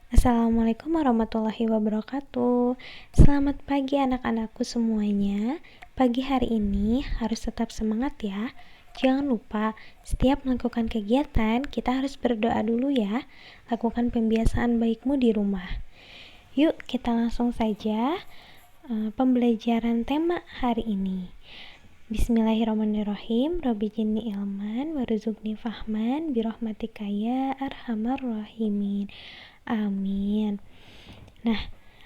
Assalamualaikum warahmatullahi wabarakatuh. Selamat pagi anak-anakku semuanya. Pagi hari ini harus tetap semangat ya. Jangan lupa, setiap melakukan kegiatan kita harus berdoa dulu ya. Lakukan pembiasaan baikmu di rumah. Yuk kita langsung saja pembelajaran tema hari ini. Bismillahirrahmanirrahim. Rabbi jinni ilman warzuqni fahman birahmatika ya arhamar rahimin. Amin. Nah,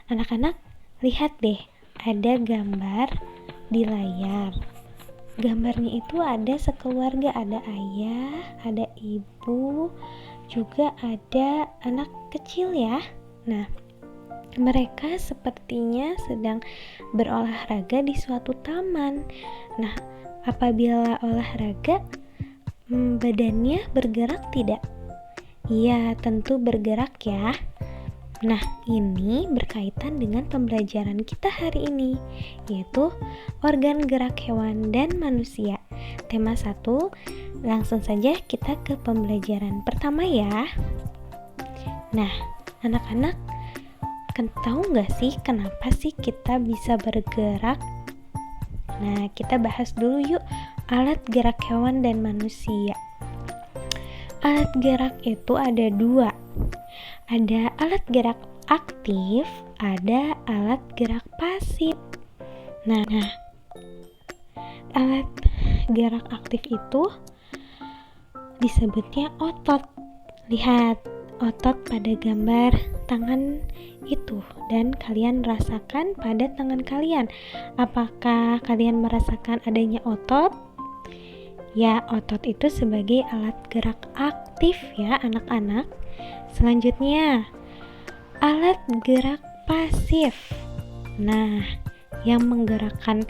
anak-anak lihat deh, ada gambar di layar. Gambarnya itu ada sekeluarga, ada ayah, ada ibu, juga ada anak kecil ya. Nah, mereka sepertinya sedang berolahraga di suatu taman. Nah, apabila olahraga, badannya bergerak tidak? Iya, tentu bergerak ya. Nah, ini berkaitan dengan pembelajaran kita hari ini, yaitu organ gerak hewan dan manusia. Tema 1, langsung saja kita ke pembelajaran pertama ya. Nah, anak-anak, tahu nggak sih kenapa sih kita bisa bergerak? Nah, kita bahas dulu yuk alat gerak hewan dan manusia. Alat gerak itu ada dua. Ada alat gerak aktif, ada alat gerak pasif. Nah, alat gerak aktif itu disebutnya otot. Lihat otot pada gambar tangan itu dan kalian rasakan pada tangan kalian. Apakah kalian merasakan adanya otot? Ya, otot itu sebagai alat gerak aktif ya anak-anak. Selanjutnya, alat gerak pasif. Nah, yang menggerakkan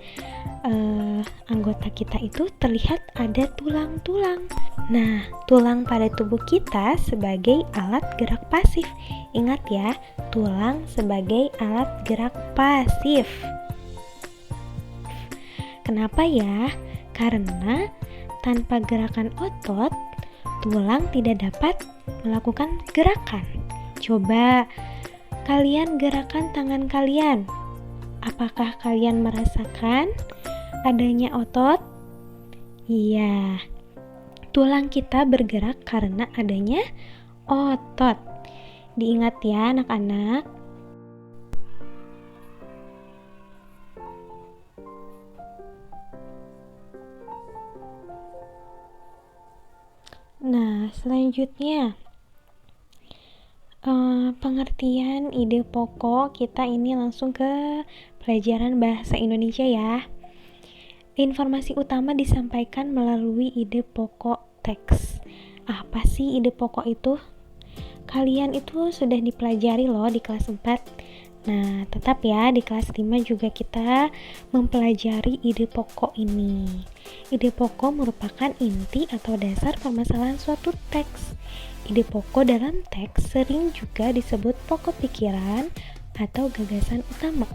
anggota kita itu terlihat ada tulang-tulang. Nah, tulang pada tubuh kita sebagai alat gerak pasif. Ingat ya, tulang sebagai alat gerak pasif. Kenapa ya? Karena tanpa gerakan otot, tulang tidak dapat melakukan gerakan. Coba kalian gerakan tangan kalian. Apakah kalian merasakan adanya otot? Iya, tulang kita bergerak karena adanya otot. Diingat ya anak-anak. Nah, selanjutnya pengertian ide pokok kita ini langsung ke pelajaran bahasa Indonesia ya. Informasi utama disampaikan melalui ide pokok teks. Apa sih ide pokok itu? Kalian itu sudah dipelajari loh di kelas 4. Nah, tetap ya di kelas 5 juga kita mempelajari ide pokok ini. Ide pokok merupakan inti atau dasar permasalahan suatu teks. Ide pokok dalam teks sering juga disebut pokok pikiran atau gagasan utama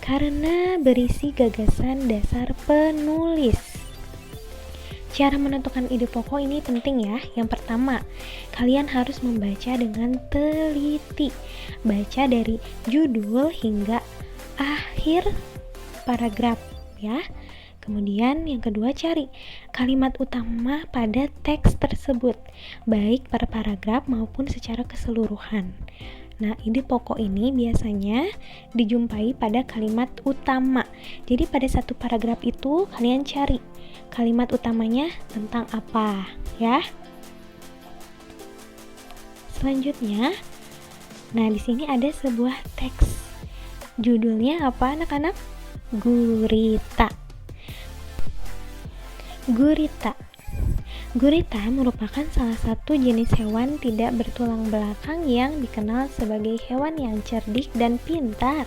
karena berisi gagasan dasar penulis. Cara menentukan ide pokok ini penting ya. Yang pertama, kalian harus membaca dengan teliti. Baca dari judul hingga akhir paragraf ya. Kemudian yang kedua, cari kalimat utama pada teks tersebut, baik per paragraf maupun secara keseluruhan. Nah, ide pokok ini biasanya dijumpai pada kalimat utama. Jadi pada satu paragraf itu kalian cari kalimat utamanya tentang apa, ya. Selanjutnya, nah di sini ada sebuah teks. Judulnya apa anak-anak? Gurita. Gurita. Gurita merupakan salah satu jenis hewan tidak bertulang belakang yang dikenal sebagai hewan yang cerdik dan pintar.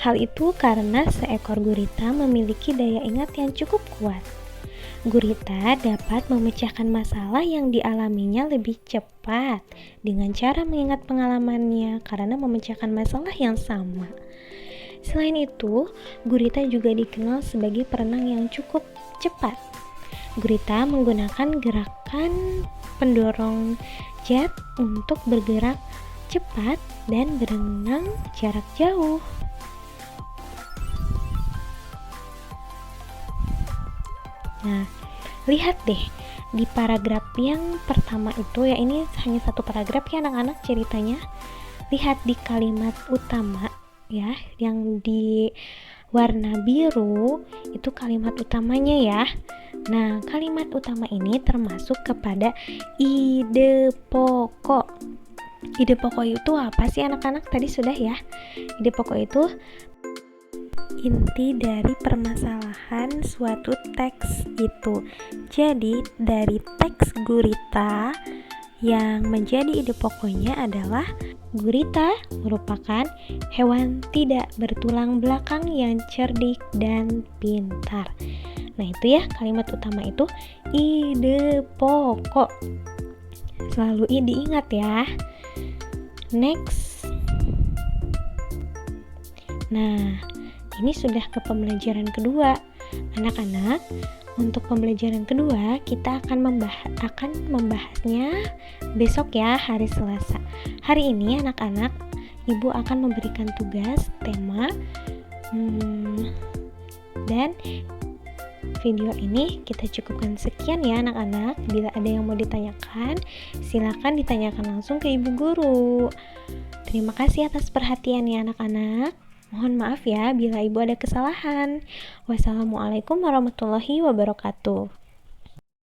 Hal itu karena seekor gurita memiliki daya ingat yang cukup kuat. Gurita dapat memecahkan masalah yang dialaminya lebih cepat dengan cara mengingat pengalamannya karena memecahkan masalah yang sama. Selain itu, gurita juga dikenal sebagai perenang yang cukup cepat. Gurita menggunakan gerakan pendorong jet untuk bergerak cepat, dan berenang jarak jauh. Nah, lihat deh di paragraf yang pertama itu ya, ini hanya satu paragraf ya anak-anak ceritanya. Lihat di kalimat utama ya, yang di warna biru itu kalimat utamanya ya. Nah, kalimat utama ini termasuk kepada ide pokok. Ide pokok itu apa sih anak-anak? Tadi sudah ya. Ide pokok itu inti dari permasalahan suatu teks itu. Jadi dari teks gurita yang menjadi ide pokoknya adalah gurita merupakan hewan tidak bertulang belakang yang cerdik dan pintar. Nah itu ya, kalimat utama itu ide pokok. Selalu diingat ya. Next. Nah, ini sudah ke pembelajaran kedua. Anak-anak, untuk pembelajaran kedua kita akan membahasnya besok ya, hari Selasa. Hari ini anak-anak, Ibu akan memberikan tugas tema dan video ini kita cukupkan sekian ya anak-anak. Bila ada yang mau ditanyakan, silakan ditanyakan langsung ke Ibu Guru. Terima kasih atas perhatiannya anak-anak. Mohon maaf ya bila Ibu ada kesalahan. Wassalamualaikum warahmatullahi wabarakatuh.